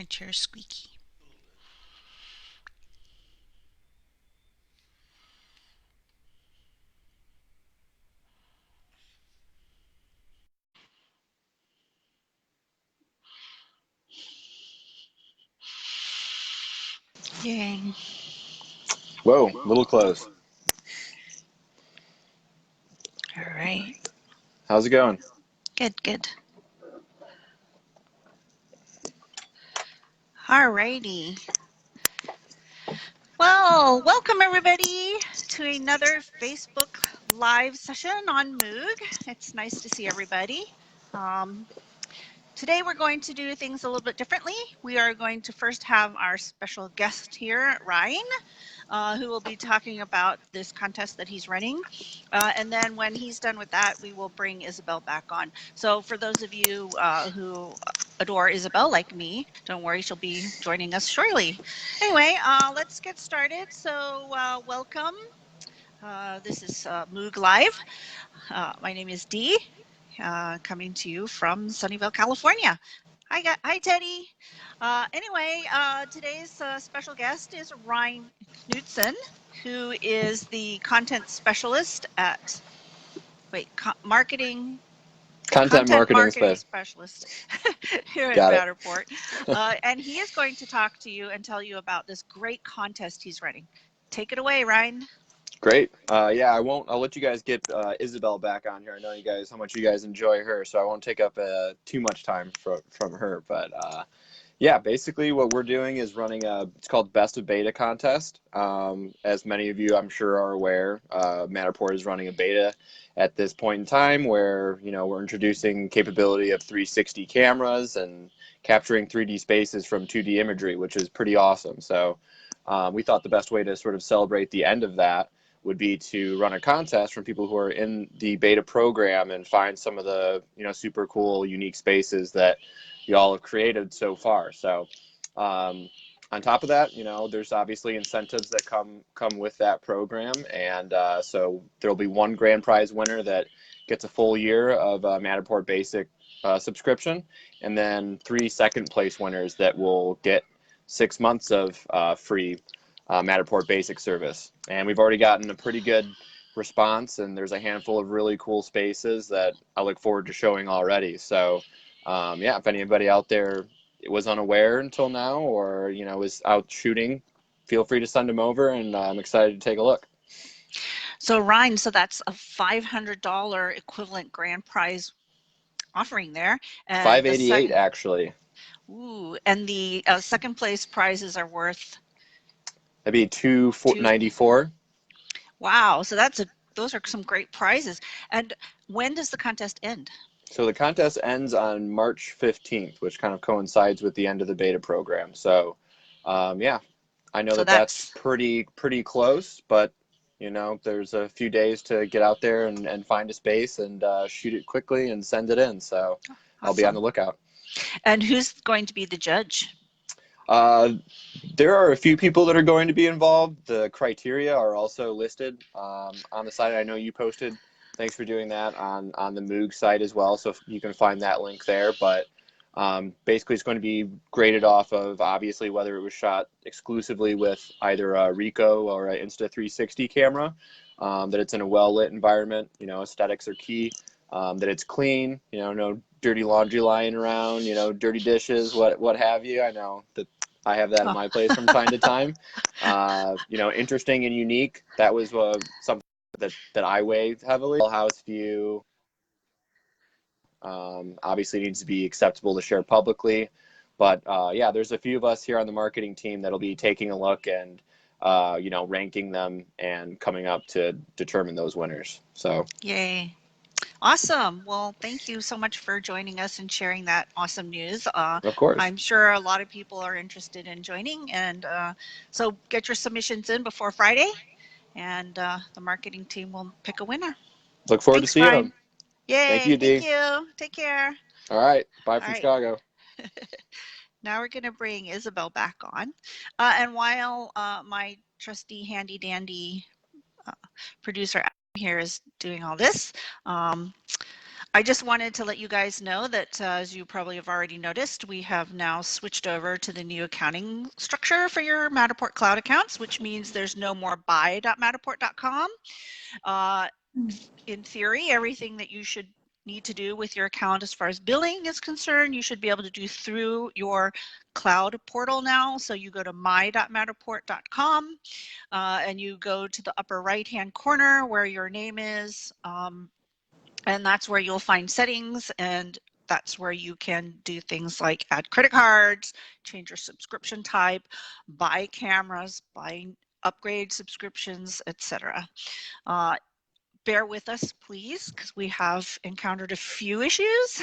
My chair's squeaky. Yay. Whoa, a little close. All right. How's it going? Good, good. All righty. Well, welcome everybody to another Facebook Live session on MOUG. It's nice to see everybody. Today we're going to do things a little bit differently. We are going to first have our special guest here, Ryan, who will be talking about this contest that he's running. And then when he's done with that, we will bring Isabel back on. So for those of you who adore Isabel like me, don't worry, she'll be joining us shortly. Anyway, let's get started. So welcome. This is MOUG Live. My name is Dee, coming to you from Sunnyvale, California. Hi, Teddy. Anyway, today's special guest is Ryan Knudsen, who is the content specialist at, Content marketing marketing space. specialist here at Got it. Matterport. And he is going to talk to you and tell you about this great contest he's running. Take it away, Ryan. Great. Yeah, I'll let you guys get Isabel back on here. I know how much you guys enjoy her, so I won't take up too much time from her. But yeah, basically what we're doing is running it's called Best of Beta contest. As many of you I'm sure are aware, Matterport is running a beta at this point in time where, we're introducing capability of 360 cameras and capturing 3D spaces from 2D imagery, which is pretty awesome. So we thought the best way to sort of celebrate the end of that would be to run a contest from people who are in the beta program and find some of the super cool, unique spaces that y'all have created so far. So on top of that, there's obviously incentives that come with that program, and so there'll be one grand prize winner that gets a full year of Matterport Basic subscription, and then 3 second place winners that will get 6 months of free Matterport Basic service. And we've already gotten a pretty good response, and there's a handful of really cool spaces that I look forward to showing already. So yeah, if anybody out there was unaware until now or, was out shooting, feel free to send them over, and I'm excited to take a look. So Ryan, so that's a $500 equivalent grand prize offering there. And 588 actually. Ooh, and the second place prizes are worth? That'd be 294. Wow, so those are some great prizes. And when does the contest end? So the contest ends on March 15th, which kind of coincides with the end of the beta program. So yeah, I know So that's pretty close, but there's a few days to get out there and find a space and shoot it quickly and send it in. So awesome. I'll be on the lookout. And who's going to be the judge? There are a few people that are going to be involved. The criteria are also listed on the site. I know you posted. Thanks for doing that on the MOUG site as well, so you can find that link there. But basically, it's going to be graded off of obviously whether it was shot exclusively with either a Ricoh or an Insta360 camera, that it's in a well-lit environment. Aesthetics are key. That it's clean. No dirty laundry lying around. Dirty dishes, what have you. I know that I have that in my place from time to time. Interesting and unique. That was something that I weighed heavily. House view obviously needs to be acceptable to share publicly. But yeah, there's a few of us here on the marketing team that'll be taking a look and ranking them and coming up to determine those winners. So yay. Awesome. Well, thank you so much for joining us and sharing that awesome news. Of course. I'm sure a lot of people are interested in joining, and so get your submissions in before Friday, and the marketing team will pick a winner. Look forward to seeing them. Yay. Thank you, Dee. Thank you. Take care. All right. Bye from Chicago. Now we're going to bring Isabel back on. And while my trusty handy dandy producer here is doing all this, I just wanted to let you guys know that, as you probably have already noticed, we have now switched over to the new accounting structure for your Matterport cloud accounts, which means there's no more buy.matterport.com. In theory, everything that you should need to do with your account as far as billing is concerned, you should be able to do through your cloud portal now. So you go to my.matterport.com and you go to the upper right hand corner where your name is, and that's where you'll find settings, and that's where you can do things like add credit cards, change your subscription type, buy cameras, buy upgrade subscriptions, etc. Bear with us, please, because we have encountered a few issues.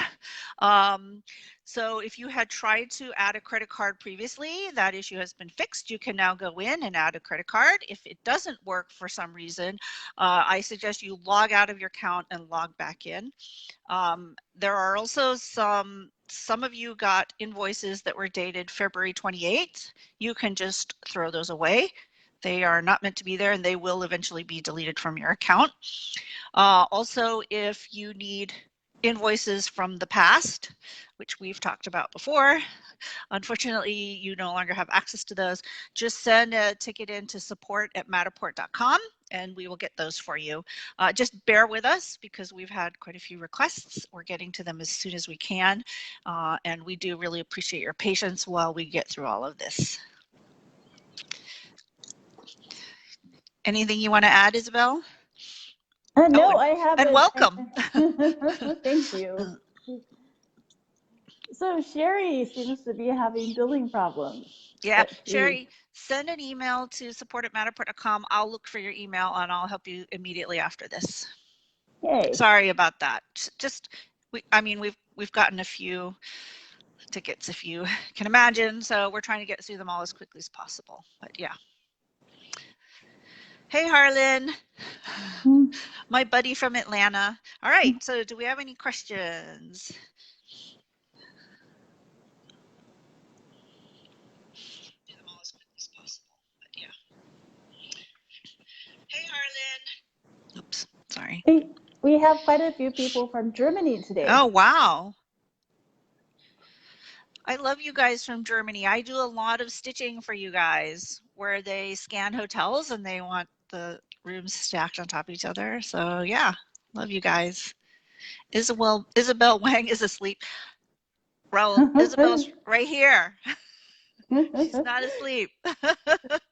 So if you had tried to add a credit card previously, that issue has been fixed. You can now go in and add a credit card. If it doesn't work for some reason, I suggest you log out of your account and log back in. There are also some of you got invoices that were dated February 28th. You can just throw those away. They are not meant to be there, and they will eventually be deleted from your account. Also, if you need invoices from the past, which we've talked about before, unfortunately, you no longer have access to those, just send a ticket in to support@matterport.com and we will get those for you. Just bear with us because we've had quite a few requests. We're getting to them as soon as we can, and we do really appreciate your patience while we get through all of this. Anything you want to add, Isabel? No, I haven't. And welcome. Thank you. So Sherry seems to be having billing problems. Yeah, Sherry, send an email to support@matterport.com. I'll look for your email and I'll help you immediately after this. Yay. Sorry about that. We've gotten a few tickets, if you can imagine, so we're trying to get through them all as quickly as possible. But yeah. Hey, Harlan, my buddy from Atlanta. All right, so do we have any questions? Hey, Harlan. Oops, sorry. We have quite a few people from Germany today. Oh, wow. I love you guys from Germany. I do a lot of stitching for you guys where they scan hotels and they want the rooms stacked on top of each other. So yeah, love you guys. Isabel Wang is asleep. Raul, Isabel's right here. She's not asleep.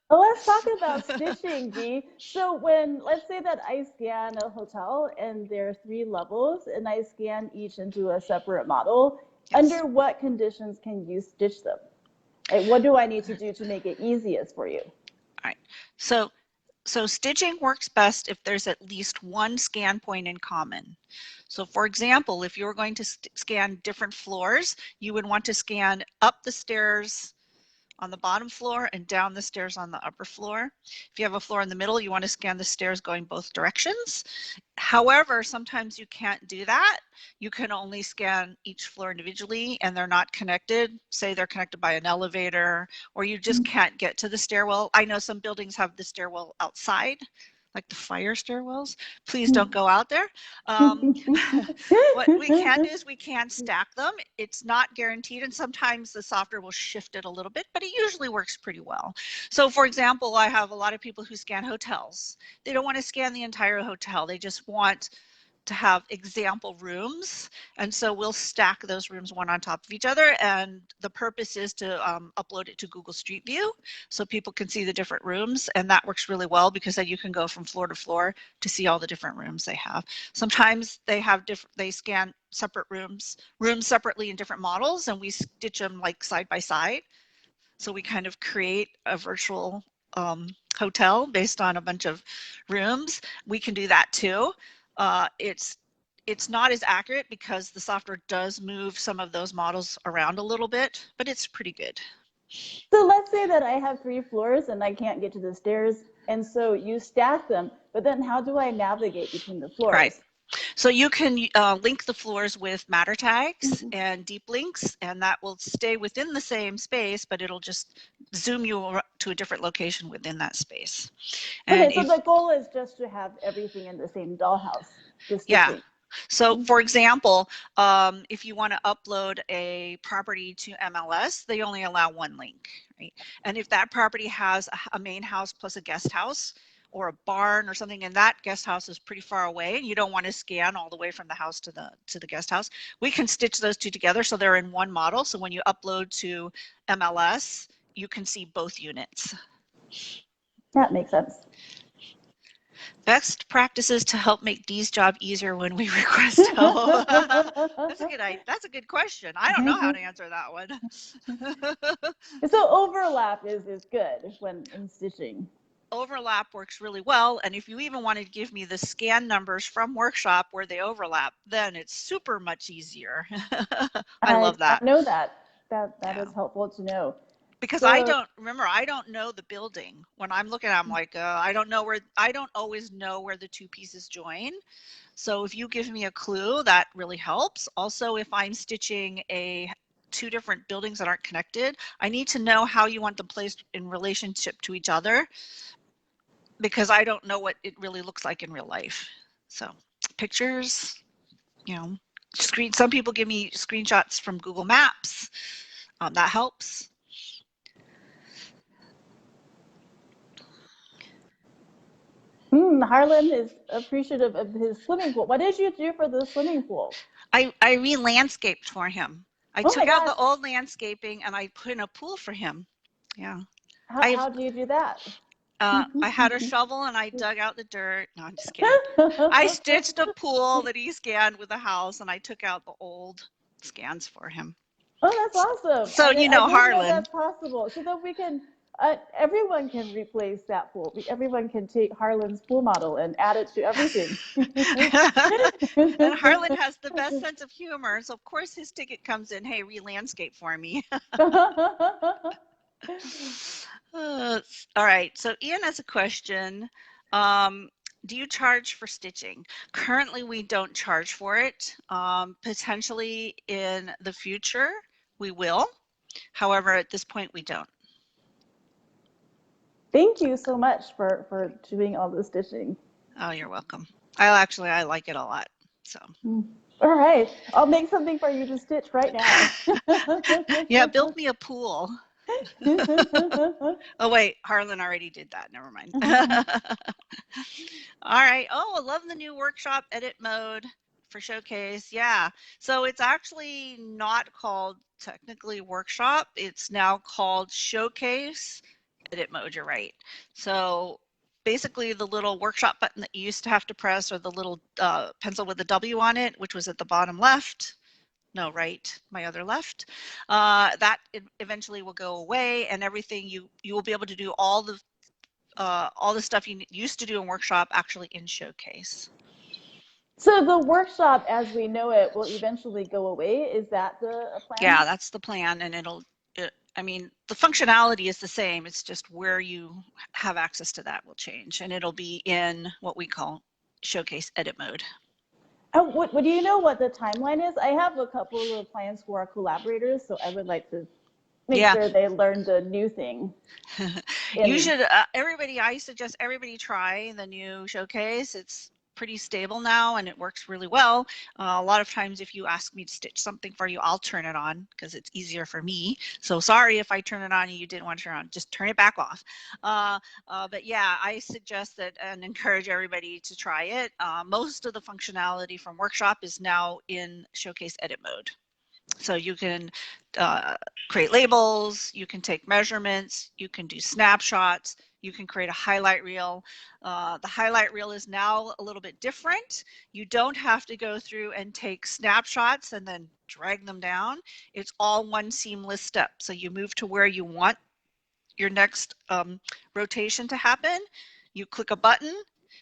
Well, let's talk about stitching, Dee. So let's say that I scan a hotel and there are 3 levels and I scan each into a separate model. Yes. Under what conditions can you stitch them? Like, what do I need to do to make it easiest for you? All right. So stitching works best if there's at least one scan point in common. So for example, if you're going to scan different floors, you would want to scan up the stairs on the bottom floor and down the stairs on the upper floor. If you have a floor in the middle, you want to scan the stairs going both directions. However, sometimes you can't do that. You can only scan each floor individually and they're not connected. Say they're connected by an elevator, or you just can't get to the stairwell. I know some buildings have the stairwell outside, like the fire stairwells. Please don't go out there. What we can do is we can stack them. It's not guaranteed, and sometimes the software will shift it a little bit, but it usually works pretty well. So for example, I have a lot of people who scan hotels. They don't want to scan the entire hotel. They just want to have example rooms, and so we'll stack those rooms one on top of each other, and the purpose is to upload it to Google Street View so people can see the different rooms, and that works really well because then you can go from floor to floor to see all the different rooms they have. Sometimes they scan separate rooms separately in different models, and we stitch them like side by side, so we kind of create a virtual hotel based on a bunch of rooms. We can do that too. It's not as accurate because the software does move some of those models around a little bit, but it's pretty good. So let's say that I have 3 floors and I can't get to the stairs, and so you stack them, but then how do I navigate between the floors? Right. So you can link the floors with matter tags and deep links, and that will stay within the same space, but it'll just zoom you to a different location within that space. And okay, so the goal is just to have everything in the same dollhouse. Yeah. So for example, if you want to upload a property to MLS, they only allow one link, right? And if that property has a main house plus a guest house or a barn or something, and that guest house is pretty far away, and you don't want to scan all the way from the house to the guest house, we can stitch those two together so they're in one model. So when you upload to MLS, you can see both units. That makes sense. Best practices to help make Dee's job easier when we request help. That's a good question. I don't know how to answer that one. So overlap is good when in stitching. Overlap works really well, and if you even wanted to give me the scan numbers from workshop where they overlap, then it's super much easier. I love that. I know that. That is helpful to know. Because I don't know the building. When I'm looking, I'm like, I don't always know where the two pieces join. So if you give me a clue, that really helps. Also, if I'm stitching two different buildings that aren't connected, I need to know how you want them placed in relationship to each other, because I don't know what it really looks like in real life. So pictures, some people give me screenshots from Google Maps. That helps. Harlan is appreciative of his swimming pool. What did you do for the swimming pool? I re-landscaped for him. I took out the old landscaping and I put in a pool for him. Yeah. How do you do that? I had a shovel and I dug out the dirt. No, I'm just kidding. I stitched a pool that he scanned with a house, and I took out the old scans for him. Oh, that's awesome. So, I didn't Harlan. know that's possible. So that we can, everyone can replace that pool. Everyone can take Harlan's pool model and add it to everything. And Harlan has the best sense of humor. So, of course, his ticket comes in, hey, re-landscape for me. All right, so Ian has a question. Do you charge for stitching? Currently, we don't charge for it. Potentially in the future, we will. However, at this point, we don't. Thank you so much for doing all the stitching. Oh, you're welcome. I like it a lot. So. All right, I'll make something for you to stitch right now. Yeah, build me a pool. Oh wait, Harlan already did that. Never mind. All right. Oh, I love the new workshop edit mode for Showcase. Yeah. So it's actually not called technically workshop. It's now called Showcase edit mode. You're right. So basically the little workshop button that you used to have to press, or the little pencil with the W on it, which was at the bottom left. No, right, my other left. That eventually will go away, and everything you will be able to do all the stuff you used to do in workshop actually in Showcase. So the workshop as we know it will eventually go away. Is that the plan? Yeah, that's the plan, and I mean, the functionality is the same. It's just where you have access to that will change, and it'll be in what we call Showcase edit mode. What do you know what the timeline is? I have a couple of clients who are collaborators, so I would like to make sure they learn the new thing. You should, I suggest everybody try the new Showcase. It's pretty stable now and it works really well. A lot of times if you ask me to stitch something for you, I'll turn it on because it's easier for me. So sorry if I turn it on and you didn't want to turn it on, just turn it back off. But yeah, I suggest that and encourage everybody to try it. Most of the functionality from Workshop is now in Showcase edit mode. So you can create labels, you can take measurements, you can do snapshots, you can create a highlight reel. The highlight reel is now a little bit different. You don't have to go through and take snapshots and then drag them down. It's all one seamless step. So you move to where you want your next rotation to happen. You click a button,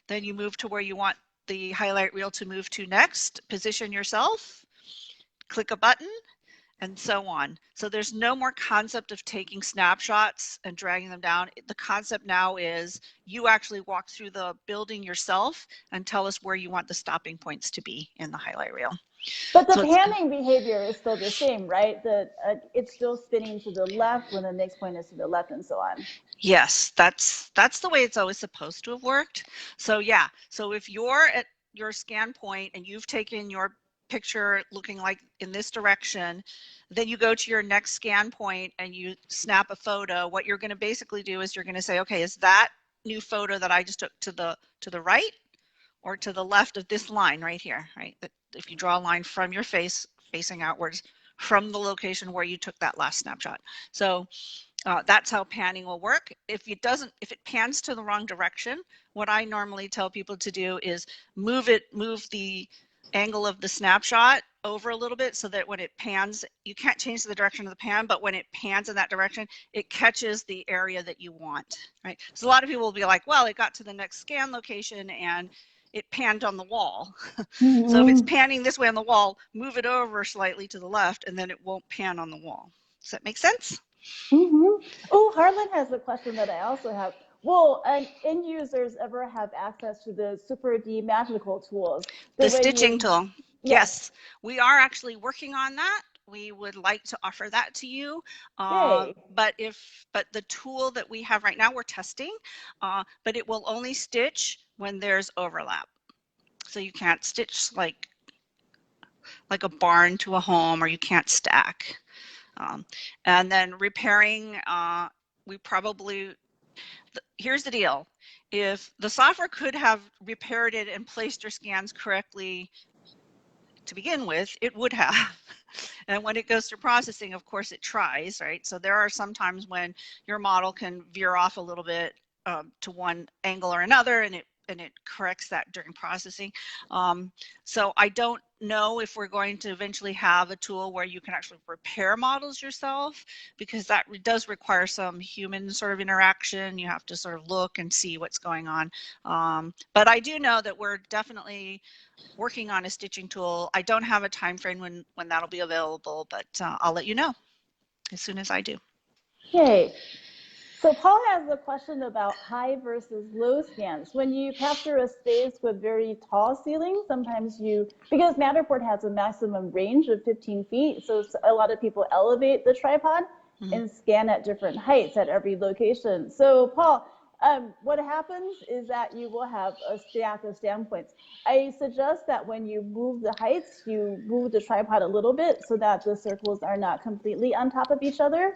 then you move to where you want the highlight reel to move to next, position yourself, click a button, and so on. So there's no more concept of taking snapshots and dragging them down. The concept now is you actually walk through the building yourself and tell us where you want the stopping points to be in the highlight reel. But the panning behavior is still the same, right? It's still spinning to the left when the next point is to the left and so on. Yes, that's the way it's always supposed to have worked. So yeah, so if you're your scan point and you've taken your picture looking like in this direction, then you go to your next scan point and you snap a photo. What you're going to basically do is you're going to say, okay, is that new photo that I just took to the right or to the left of this line right here, right? If you draw a line from your face facing outwards from the location where you took that last snapshot. So that's how panning will work. If it pans to the wrong direction, what I normally tell people to do is move the angle of the snapshot over a little bit so that when it pans, you can't change the direction of the pan, but when it pans in that direction, it catches the area that you want, right? So a lot of people will be like, well, it got to the next scan location and it panned on the wall. So if it's panning this way on the wall, move it over slightly to the left and then it won't pan on the wall. Does that make sense? Oh, Harlan has a question that I also have. Will end users ever have access to the Super D magical tools? The stitching tool. Yes, we are actually working on that. We would like to offer that to you. But the tool that we have right now, we're testing, but it will only stitch when there's overlap. So you can't stitch like a barn to a home, or you can't stack. And then repairing, here's the deal. If the software could have repaired it and placed your scans correctly to begin with, it would have. And when it goes through processing, of course, it tries, right? So there are some times when your model can veer off a little bit to one angle or another, and it corrects that during processing. So I don't know if we're going to eventually have a tool where you can actually repair models yourself, because that does require some human sort of interaction. You have to sort of look and see what's going on. But I do know that we're definitely working on a stitching tool. I don't have a time frame when that'll be available, but I'll let you know as soon as I do. Yay. So Paul has a question about high versus low scans. When you capture a space with very tall ceilings, sometimes because Matterport has a maximum range of 15 feet, so a lot of people elevate the tripod and scan at different heights at every location. So Paul, what happens is that you will have a stack of scan points. I suggest that when you move the heights, you move the tripod a little bit so that the circles are not completely on top of each other.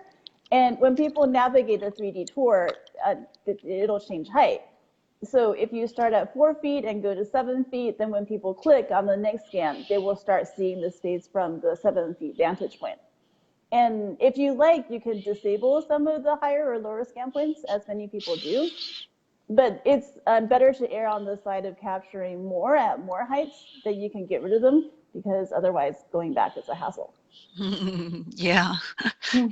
And when people navigate a 3D tour, it'll change height. So if you start at 4 feet and go to 7 feet, then when people click on the next scan, they will start seeing the space from the 7 feet vantage point. And if you like, you can disable some of the higher or lower scan points, as many people do. But it's better to err on the side of capturing more at more heights, that you can get rid of them, because otherwise going back is a hassle. Yeah.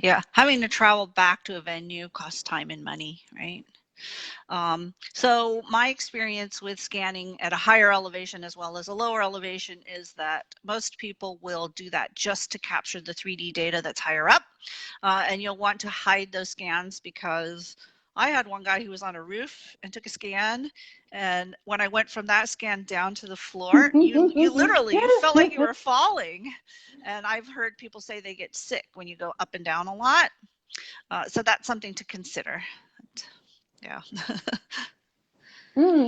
Yeah. Having to travel back to a venue costs time and money, right? So my experience with scanning at a higher elevation as well as a lower elevation is that most people will do that just to capture the 3D data that's higher up. And you'll want to hide those scans, because I had one guy who was on a roof and took a scan, and when I went from that scan down to the floor, you felt like you were falling. And I've heard people say they get sick when you go up and down a lot. So that's something to consider. Yeah.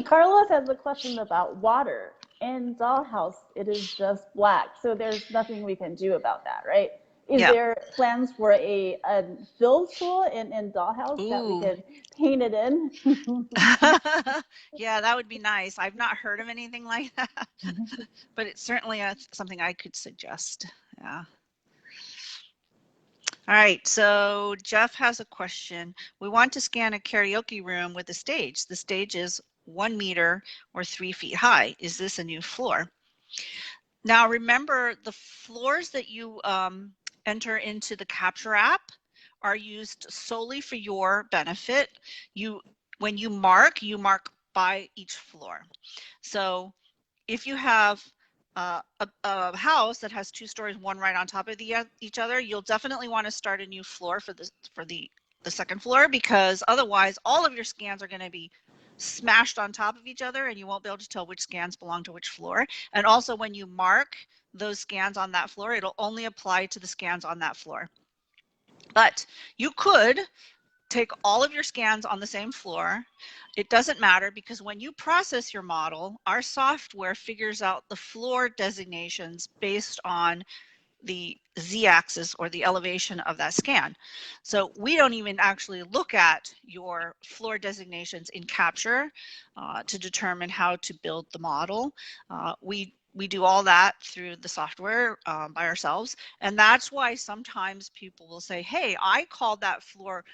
Carlos has a question about water. In Dollhouse, it is just black, so there's nothing we can do about that, right? Is there plans for a fill tool in Dollhouse that we can paint it in? Yeah, that would be nice. I've not heard of anything like that, but it's certainly something I could suggest. Yeah. All right, so Jeff has a question. We want to scan a karaoke room with a stage. The stage is 1 meter or 3 feet high. Is this a new floor? Now remember, the floors that you enter into the Capture app are used solely for your benefit. When you mark by each floor. So if you have a house that has 2 stories, one right on top of each other, you'll definitely want to start a new floor for the second floor, because otherwise all of your scans are going to be smashed on top of each other and you won't be able to tell which scans belong to which floor. And also when you mark those scans on that floor, it'll only apply to the scans on that floor. But you could take all of your scans on the same floor. It doesn't matter because when you process your model, our software figures out the floor designations based on the z-axis or the elevation of that scan. So we don't even actually look at your floor designations in Capture to determine how to build the model. We do all that through the software by ourselves, and that's why sometimes people will say, hey, I called that floor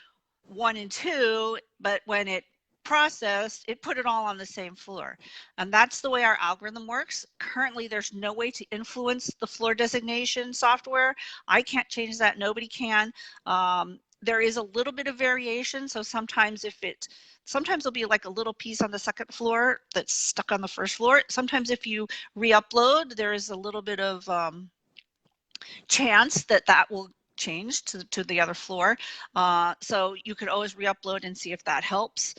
1 and 2, but when it processed, it put it all on the same floor. And that's the way our algorithm works. Currently, there's no way to influence the floor designation software. I can't change that. Nobody can. There is a little bit of variation. So sometimes sometimes there'll be like a little piece on the second floor that's stuck on the first floor. Sometimes if you re-upload, there is a little bit of chance that will change to the other floor. So you could always re-upload and see if that helps.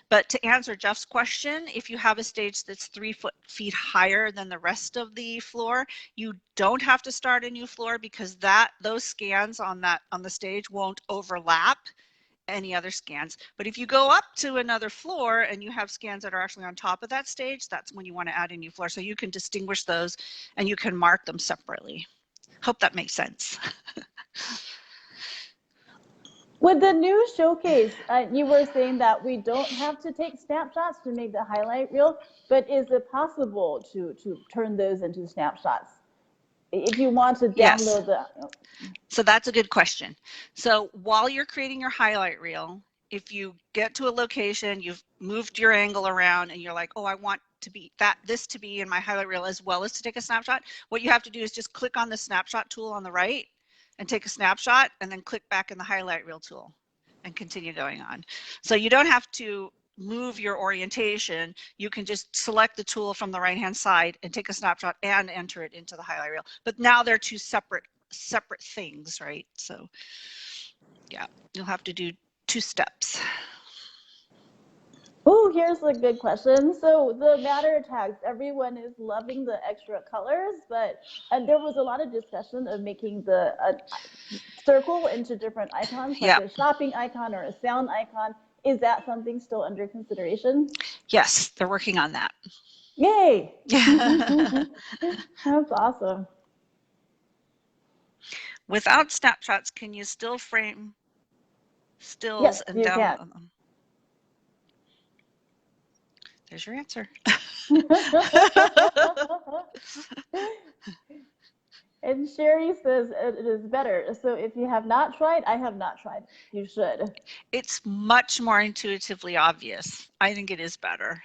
But to answer Jeff's question, if you have a stage that's 3 feet higher than the rest of the floor, you don't have to start a new floor because those scans on the stage won't overlap any other scans. But if you go up to another floor and you have scans that are actually on top of that stage, that's when you want to add a new floor. So you can distinguish those and you can mark them separately. Hope that makes sense. With the new showcase, you were saying that we don't have to take snapshots to make the highlight reel, but is it possible to turn those into snapshots? If you want to download Yes. So that's a good question. So while you're creating your highlight reel, if you get to a location, you've moved your angle around and you're like, oh, I want this to be in my highlight reel as well as to take a snapshot, what you have to do is just click on the snapshot tool on the right and take a snapshot and then click back in the highlight reel tool and continue going on. So you don't have to move your orientation. You can just select the tool from the right hand side and take a snapshot and enter it into the highlight reel. But now they're two separate things, right? So yeah, you'll have to do 2 steps. Oh, here's a good question. So the matter tags, everyone is loving the extra colors, but there was a lot of discussion of making the circle into different icons, like a shopping icon or a sound icon. Is that something still under consideration? Yes, they're working on that. Yay! That's awesome. Without snapshots, can you still frame stills yes, and you download can. them? There's your answer. And Sherry says it is better. So if you have not tried, I have not tried. You should. It's much more intuitively obvious. I think it is better.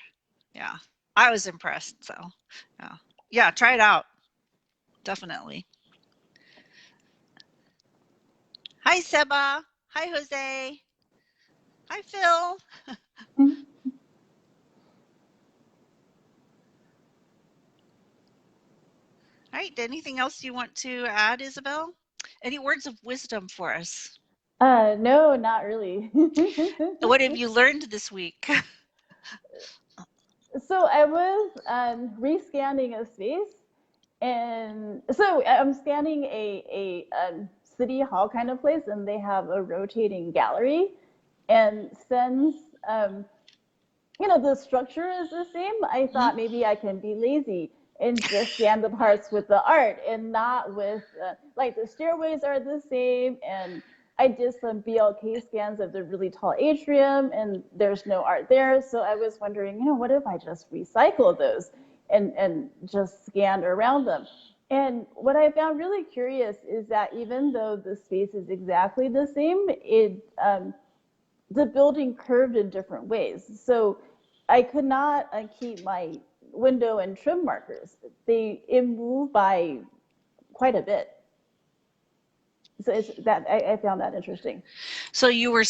Yeah, I was impressed. So yeah, try it out. Definitely. Hi, Seba. Hi, Jose. Hi, Phil. All right, anything else you want to add, Isabel? Any words of wisdom for us? No, not really. What have you learned this week? So I was rescanning a space, and so I'm scanning a city hall kind of place, and they have a rotating gallery, and since the structure is the same, I thought maybe I can be lazy and just scan the parts with the art and not with like the stairways are the same, and I did some BLK scans of the really tall atrium and there's no art there. So I was wondering, what if I just recycle those and just scanned around them? And what I found really curious is that even though the space is exactly the same, the building curved in different ways. So I could not keep my window and trim markers. It moved by quite a bit. So I found that interesting. So you were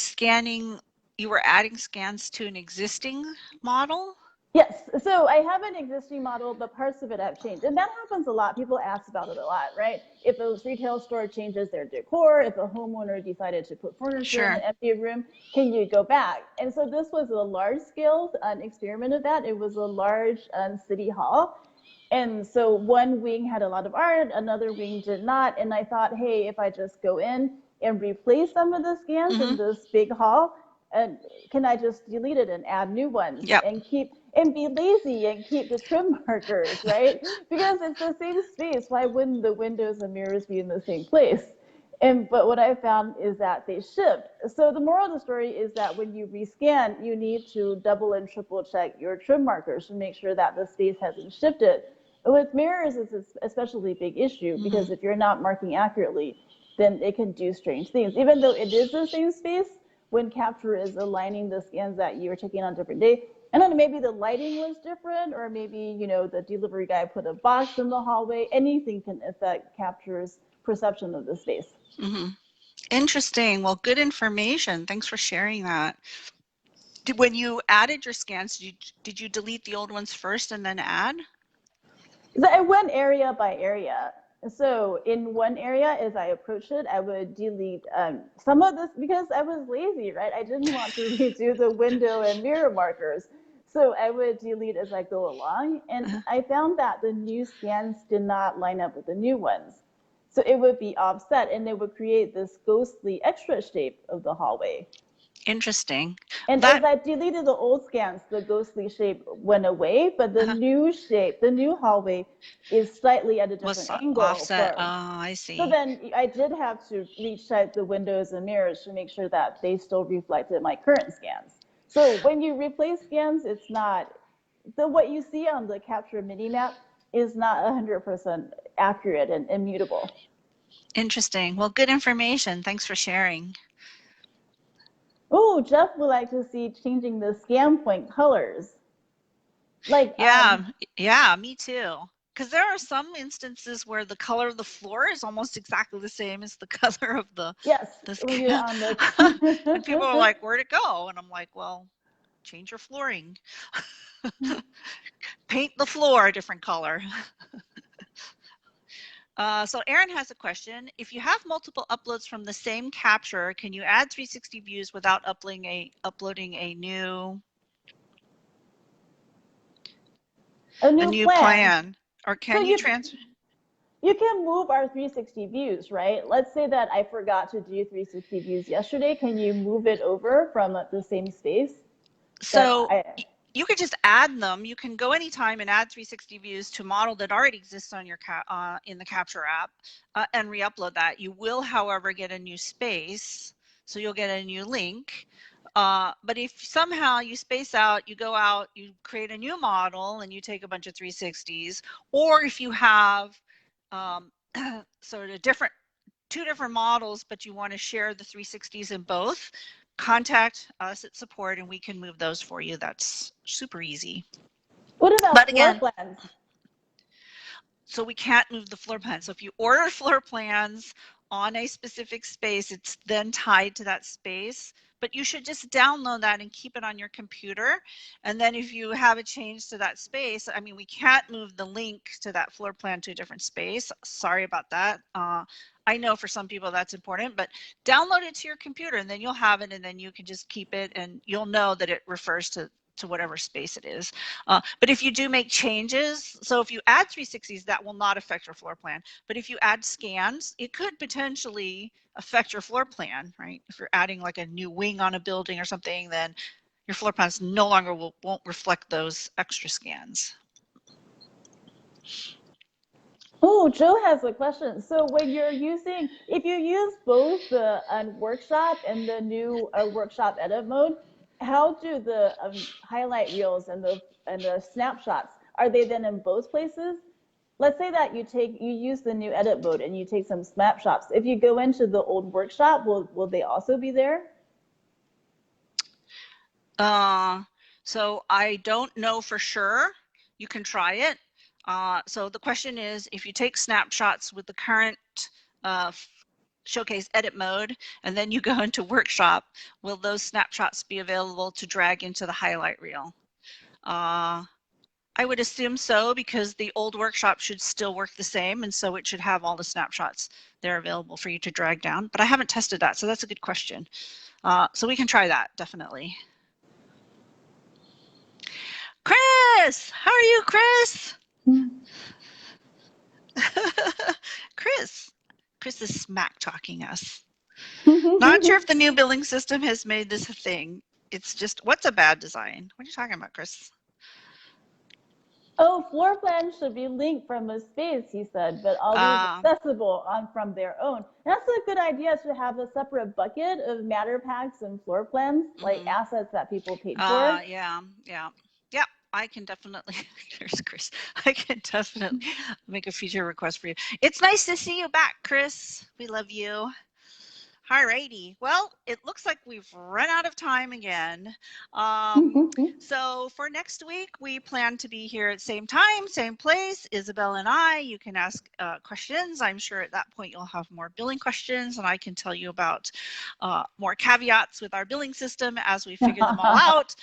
adding scans to an existing model? Yes, so I have an existing model, but parts of it have changed. And that happens a lot. People ask about it a lot, right? If a retail store changes their decor, if a homeowner decided to put furniture in an empty room, can you go back? And so this was a large scale experiment of that. It was a large city hall. And so one wing had a lot of art, another wing did not. And I thought, hey, if I just go in and replace some of the scans in this big hall? And can I just delete it and add new ones Yep. and be lazy and keep the trim markers, right? Because it's the same space. Why wouldn't the windows and mirrors be in the same place? But what I found is that they shift. So the moral of the story is that when you rescan, you need to double and triple check your trim markers to make sure that the space hasn't shifted. With mirrors, it's an especially big issue because if you're not marking accurately, then it can do strange things. Even though it is the same space, when Capture is aligning the scans that you're taking on a different day, I don't know, maybe the lighting was different, or maybe, the delivery guy put a box in the hallway. Anything can affect Capture's perception of the space. Interesting. Well, good information. Thanks for sharing that. When you added your scans, did you delete the old ones first and then add? So I went area by area. So in one area, as I approached it, I would delete some of this because I was lazy, right? I didn't want to redo the window and mirror markers. So I would delete as I go along. And I found that the new scans did not line up with the new ones. So it would be offset and it would create this ghostly extra shape of the hallway. Interesting. And as I deleted the old scans, the ghostly shape went away, but the new shape, the new hallway is slightly at a different angle. Offset. I see. So then I did have to recheck the windows and mirrors to make sure that they still reflected my current scans. So when you replace scans, it's not, what you see on the Capture mini map is not 100% accurate and immutable. Interesting. Well, good information. Thanks for sharing. Oh, Jeff would like to see changing the scan point colors. Yeah, me too. Because there are some instances where the color of the floor is almost exactly the same as the color of the scan. And people are like, where'd it go? And I'm like, well, change your flooring. Paint the floor a different color. So Aaron has a question. If you have multiple uploads from the same capture, can you add 360 views without uploading a new plan? Or can you transfer? You can move our 360 views, right? Let's say that I forgot to do 360 views yesterday. Can you move it over from the same space? So you could just add them. You can go anytime and add 360 views to a model that already exists on your in the Capture app and re-upload that. You will, however, get a new space. So you'll get a new link. But if somehow you space out, you go out, you create a new model and you take a bunch of 360s, or if you have sort of two different models, but you want to share the 360s in both, contact us at support and we can move those for you. That's super easy. What about floor plans? So we can't move the floor plans. So if you order floor plans on a specific space, it's then tied to that space. But you should just download that and keep it on your computer. And then if you have a change to that space, I mean, we can't move the link to that floor plan to a different space. Sorry about that. I know for some people that's important, but download it to your computer and then you'll have it and then you can just keep it and you'll know that it refers to whatever space it is. But if you do make changes, so if you add 360s, that will not affect your floor plan. But if you add scans, it could potentially affect your floor plan, right? If you're adding like a new wing on a building or something, then your floor plans no longer won't reflect those extra scans. Oh, Joe has a question. So when you're if you use both the workshop and the new workshop edit mode, how do the highlight reels and the snapshots, are they then in both places? Let's say that you use the new edit mode and you take some snapshots. If you go into the old workshop, will they also be there? So I don't know for sure. You can try it. So the question is, if you take snapshots with the current showcase edit mode, and then you go into workshop, will those snapshots be available to drag into the highlight reel? I would assume so, because the old workshop should still work the same, and so it should have all the snapshots there available for you to drag down. But I haven't tested that, so that's a good question. So we can try that, definitely. Chris, how are you, Chris? Chris is smack talking us. Not sure if the new billing system has made this a thing. It's just, what's a bad design? What are you talking about, Chris? Oh, floor plans should be linked from a space, he said, but always accessible from their own. That's a good idea to have a separate bucket of matter packs and floor plans, like assets that people paid for. Yeah. I can definitely, there's Chris. I can definitely make a future request for you. It's nice to see you back, Chris. We love you. Alrighty. Well, it looks like we've run out of time again. So for next week, we plan to be here at same time, same place. Isabel and I, you can ask questions. I'm sure at that point you'll have more billing questions, and I can tell you about more caveats with our billing system as we figure them all out.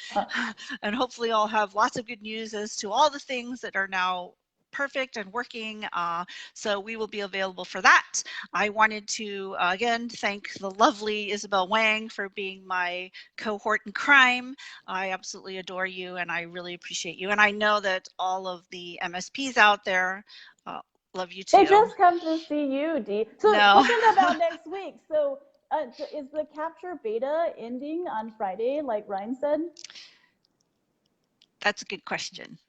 And hopefully I'll have lots of good news as to all the things that are now perfect and working. So we will be available for that. I wanted to again thank the lovely Isabel Wang for being my cohort in crime. I absolutely adore you and I really appreciate you. And I know that all of the MSPs out there love you too. They just come to see you, Dee. So thinking about next week. So is the capture beta ending on Friday, like Ryan said? That's a good question.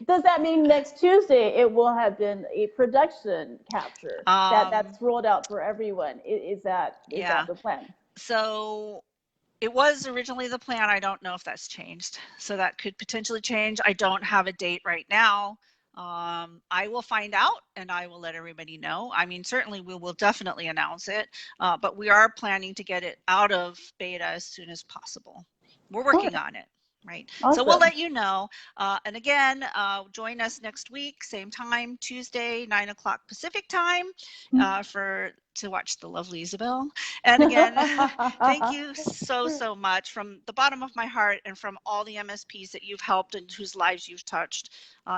Does that mean next Tuesday it will have been a production capture that's rolled out for everyone? Is that the plan? So it was originally the plan. I don't know if that's changed. So that could potentially change. I don't have a date right now. I will find out and I will let everybody know. I mean, certainly we will definitely announce it, but we are planning to get it out of beta as soon as possible. We're working on it. Right. Awesome. So we'll let you know. And again, join us next week, same time, Tuesday, 9 o'clock Pacific time to watch the lovely Isabel. And again, thank you so much from the bottom of my heart and from all the MSPs that you've helped and whose lives you've touched.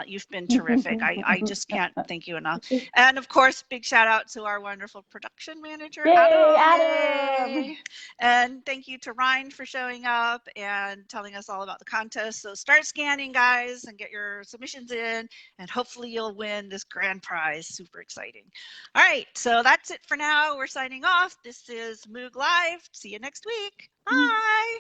You've been terrific. I just can't thank you enough. And of course, big shout out to our wonderful production manager, Adam. And thank you to Ryan for showing up and telling us all about the contest. So start scanning, guys, and get your submissions in, and hopefully you'll win this grand prize. Super exciting. All right, so that's it for now. We're signing off. This is MOUG Live. See you next week. Bye.